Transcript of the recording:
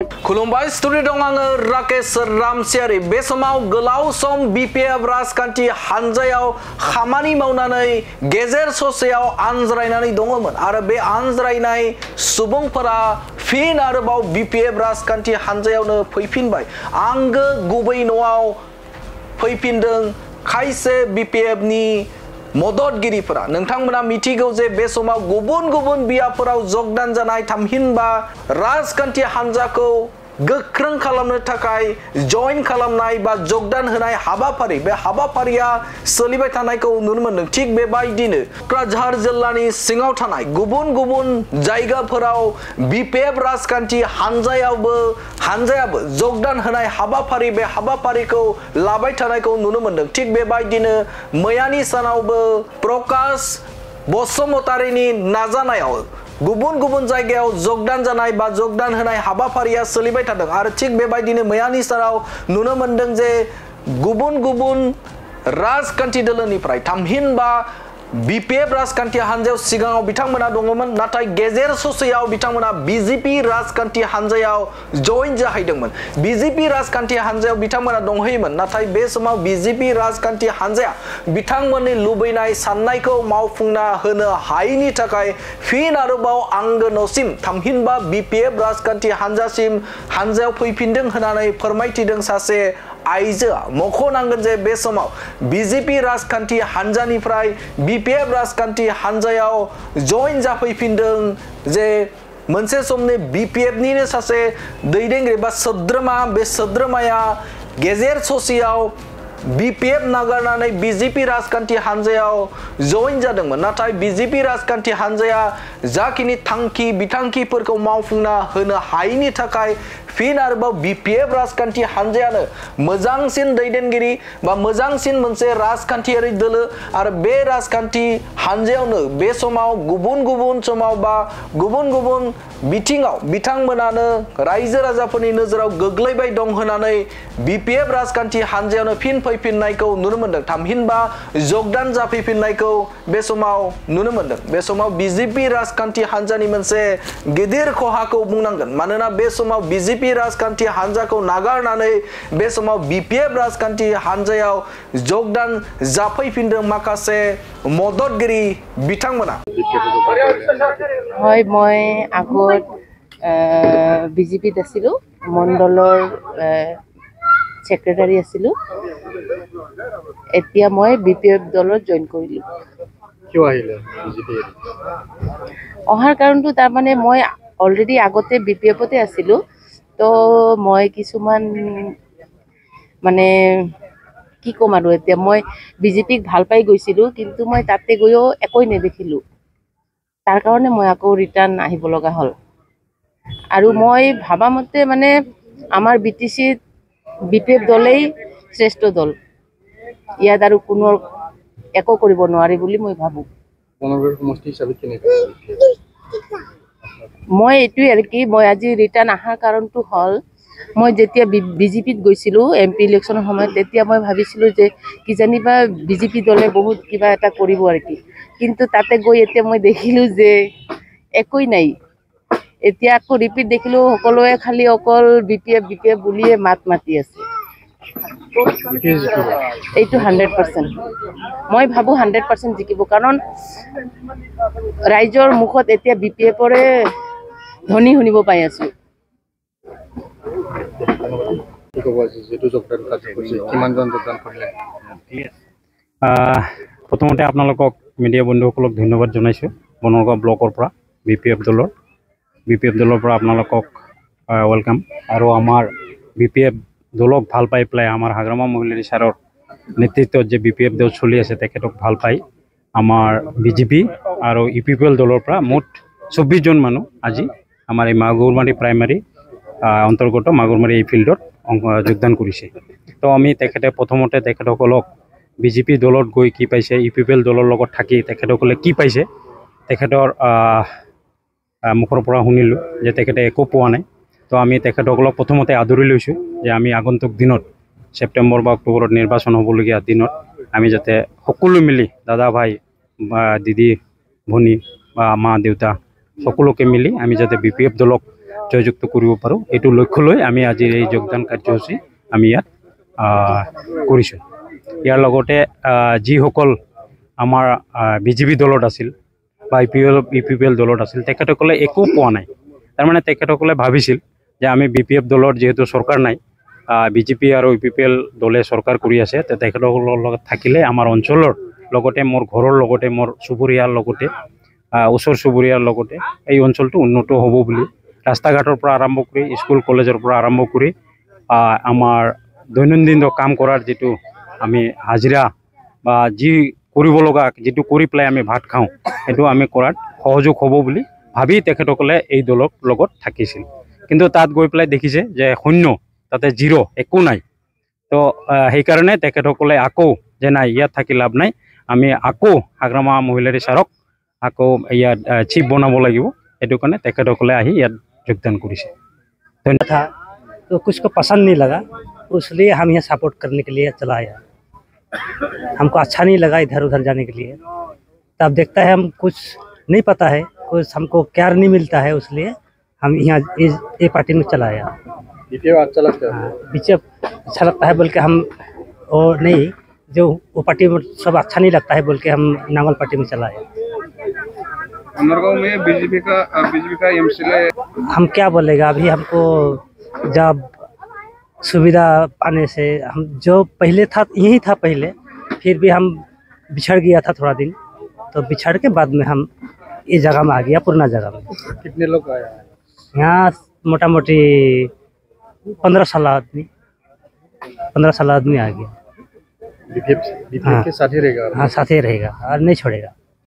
खुलुमबाय स्टुडिय दं आङो राकेश रामसियारि बे समाव गोलाव सम बिपिएफ राजखान्थि हानजायाव खामानि मावनानै गेजेर ससेयाव आनज्रायनानै दङमोन आरो बे आनज्रायनाय सुबुंफोरा फिन आरोबाव बिपिएफ राजखान्थि हानजायावनो फैफिनबाय आंगो गुबै न'आव फैफिनदों खायसे बिपिएफ नि मददगिरिफोरा नोंथांमोना मिथिगौ जे बे समाव गुबुन गुबुन बियाफोराव जगदान जानाय थामहिनबा राजखान्थि हानजाखौ गोख्रों खालामनो थाखाय जइन खालामनाय बा जगदान होनाय हाबाफारि बे हाबाफारिया सोलिबाय थानायखौ नुनो मोनदों थिग बेबायदिनो क'क्राझार जिल्लानि सिङाव थानाय गुबुन गुबुन जायगाफोराव बिपिएफ राजखान्थि हानजायाबो जगदान होनाय हाबाफारि बे हाबाफारिखौ लाबाय थानायखौ नुनो मोनदों थिग बेबायदिनो मैयानि सानावबो प्रकाश बसुमतारिनि नाजानायाव गुबुन गुबुन जायगायाव जगदान जानाय बा जगदान होनाय हाबाफारिया सोलिबाय थादों आरो थिग बेबायदिनो मैयानि सानाव नुनो मोनदों जे गुबुन गुबुन राजखान्थि दोलोनिफ्राय थामहिनबा बिपिएफ राजखान्थि हानजायाव सिगाङाव बिथांमोना दङमोन नाथाय गेजेर ससेयाव बिथांमोना बिजेपि राजखान्थि हानजायाव जइन जाहैदोंमोन बिजेपि राजखान्थि हानजायाव बिथांमोना दंहैयोमोन नाथाय बे समाव बिजेपि राजखान्थि हानजाया बिथांमोननि लुबैनाय साननायखौ मावफुंना होनो हायैनि थाखाय फिन आरोबाव आंगो न'सिम थामहिनबा बिपिएफ राजखान्थि हानजायाव फैफिनदों होननानै फोरमायथिदों सासे आइजोआ मख'नांगोन जे बे समाव बिजेपि राजखान्थि हानजानिफ्राय बिपिएफ राजखान्थि हानजायाव जइन जाफैफिनदों जे मोनसे समनि बिपिएफ निनो सासे दैदेनगिरि बा सोद्रोमा बे सोद्रोमाया गेजेर ससेयाव बिपिएफ नागारनानै बिजेपि राजखान्थि हानजायाव जइन जादोंमोन नाथाय बिजेपि राजखान्थि हानजाया जाखिनि थांखि बिथांखिफोरखौ मावफुंना होनो हायैनि थाखाय फिन आरोबाव बिपिएफ राजखान्थि हानजायानो मोजांसिन दैदेनगिरि बा मोजांसिन मोनसे राजखान्थियारि दोलो आरो बे राजखान्थि हानजायावनो बे समाव गुबुन गुबुन समाव बा गुबुन गुबुन बिथिङाव बिथांमोनानो रायजो राजाफोरनि नोजोराव गोग्लैबाय दं होननानै बिपिएफ राजखान्थि हानजायावनो फिन फैफिननायखौ नुनो मोनदों थामहिनबा जगदान जाफैफिननायखौ बे समाव नुनो मोनदों बे समाव बिजेपि राजखान्थि हानजानि मोनसे गिदिर खहाखौ बुंनांगोन मानोना बे समाव बिजेपि राजखान्थि हानजाखौ नागारनानै बे समाव बिपिएफ राजखान्थि हानजायाव जगदान जाफैफिनदों माखासे मददगिरि बिथांमोना হয় মই আগত বিজেপিত আছিলোঁ মণ্ডলৰ সেক্ৰেটাৰী আছিলোঁ এতিয়া মই বিপিএফ দলত জইন কৰিলোঁ কিয় আহিলে বিজেপি অহাৰ কাৰণটো তাৰমানে মই অলৰেডি আগতে বিপিএফতে আছিলোঁ তো মই কিছুমান মানে কি ক'ম আৰু এতিয়া মই বিজেপিক ভাল পাই গৈছিলোঁ কিন্তু মই তাতে গৈও একোই নেদেখিলোঁ তাৰ কাৰণে মই আকৌ ৰিটাৰ্ণ আহিব লগা হ'ল আৰু মই ভাবা মতে মানে আমাৰ বিটিচিত বিপিএফ দলেই শ্ৰেষ্ঠ দল ইয়াত আৰু কোনো একো কৰিব নোৱাৰি বুলি মই ভাবোঁ মই এইটোৱে আৰু কি মই আজি ৰিটাৰ্ণ অহাৰ কাৰণটো হ'ল মই যেতিয়া বিজেপিত গৈছিলোঁ এমপি ইলেকশ্যনৰ সময়ত তেতিয়া মই ভাবিছিলোঁ যে কিজানিবা বিজেপি দলে বহুত কিবা এটা কৰিব আৰু কি কিন্তু তাতে গৈ এতিয়া মই দেখিলোঁ যে একোই নাই এতিয়া আকৌ ৰিপিট দেখিলোঁ সকলোৱে খালি অকল বিপিএফ বুলিয়ে মাত মাতি আছে এইটো 100% মই ভাবোঁ 100% জিকিব কাৰণ ৰাইজৰ মুখত এতিয়া বিপিএফৰে ধ্বনি শুনিব পাই আছোঁ প্ৰথমতে আপোনালোকক মিডিয়া বন্ধুসকলক ধন্যবাদ জনাইছোঁ বনগাঁও ব্লকৰ পৰা বিপিএফ দলৰ পৰা আপোনালোকক ৱেলকাম আৰু আমাৰ বিপিএফ দলক ভাল পাই পেলাই আমাৰ হাগ্ৰামা মহিলাৰী ছাৰৰ নেতৃত্বত যে বিপিএফ দল চলি আছে তেখেতক ভাল পাই আমাৰ বিজেপি আৰু ইউপিপিএল দলৰ পৰা মুঠ 24 জন মানুহ আজি আমাৰ এই মাগুৰমাৰী প্ৰাইমাৰী অন্তৰ্গত মাগুৰমাৰী এই ফিল্ডত যোগদান কৰিছে তো আমি প্ৰথমতে তেখেতসকলক বিজেপি দলত গৈ কি পাইছে ইউপিপিএল দলৰ লগত থাকি তেখেতসকলে কি পাইছে তেখেতৰ মুখৰ পৰা শুনিলোঁ যে তেখেতে একো পোৱা নাই তো আমি তেখেতসকলক প্ৰথমতে আদৰি লৈছোঁ যে আমি আগন্তুক দিনত ছেপ্টেম্বৰ বা অক্টোবৰত নিৰ্বাচন হ'বলগীয়া দিনত আমি যাতে সকলো মিলি দাদা ভাই বা দিদি ভনী বা মা দেউতা সকলোকে মিলি আমি যাতে বিপিএফ দলক জয়যুক্ত কৰিব পাৰোঁ এইটো লক্ষ্য লৈ আমি আজিৰ এই যোগদান কাৰ্যসূচী আমি ইয়াত কৰিছোঁ। ইয়াৰ লগতে যিসকল আমাৰ বিজেপি দলত আছিল বা ইউপিপিএল দলত আছিল তেখেতসকলে একো পোৱা নাই। তাৰমানে তেখেতসকলে ভাবিছিল যে আমি বিপিএফ দলৰ যিহেতু চৰকাৰ নাই, বিজেপি আৰু ইউপিপিএল দলে চৰকাৰ কৰি আছে, তেখেতসকলৰ লগত থাকিলে আমাৰ অঞ্চলৰ লগতে মোৰ ঘৰৰ লগতে মোৰ চুবুৰীয়াৰ লগতে ওচৰ চুবুৰীয়াৰ লগতে এই অঞ্চলটো উন্নত হ'ব বুলি ৰাস্তা ঘাটৰ পৰা আৰম্ভ কৰি স্কুল কলেজৰ পৰা আৰম্ভ কৰি আমাৰ দৈনন্দিন কাম কৰাৰ যিটো আমি হাজিৰা বা যি কৰিব লগা যিটো কৰি পেলাই আমি ভাত খাওঁ সেইটো আমি কৰাত সহযোগ হ'ব বুলি ভাবি তেখেতসকলে এই দলৰ লগত থাকিছিল। কিন্তু তাত গৈ পেলাই দেখিছে যে শূন্য, তাতে জিৰ' একো নাই। তো সেইকাৰণে তেখেতসকলে আকৌ যে নাই ইয়াত থাকি লাভ নাই, আমি আকৌ হাগ্ৰামা মহিলাৰী ছাৰক আকৌ ইয়াত চিফ বনাব লাগিব, সেইটো কাৰণে তেখেতসকলে আহি ইয়াত যোগদান কৰিছে। धन्यवाद था तो कुछ को पसंद नहीं लगा, इसलिए हम यहाँ सपोर्ट करने के लिए चला आया। हमको अच्छा नहीं लगा इधर उधर जाने के लिए। तब देखता है हम कुछ नहीं पता है, कुछ हमको क्या नहीं मिलता है, इसलिए हम यहाँ ये पार्टी में चला आया। बीपीएफ अच्छा लगता है? बीजेपी अच्छा लगता है बोल के हम, और नहीं जो वो पार्टी में सब अच्छा नहीं लगता है बोल के हम नांगल पार्टी में चला आया। अमरगांव में बीजेपी का एमसीएल हम क्या बोलेगा, अभी हमको जब सुविधा पाने से हम जो पहले था यही था पहले, फिर भी हम बिछड़ गया था थोड़ा दिन, तो बिछड़ के बाद में हम इस जगह में आ गया, पुराना जगह में। कितने लोग आए हैं यहाँ? मोटा मोटी 15 साल आदमी आ गया। बीपीएफ के साथ ही रहेगा? हाँ, साथ ही रहेगा और नहीं छोड़ेगा।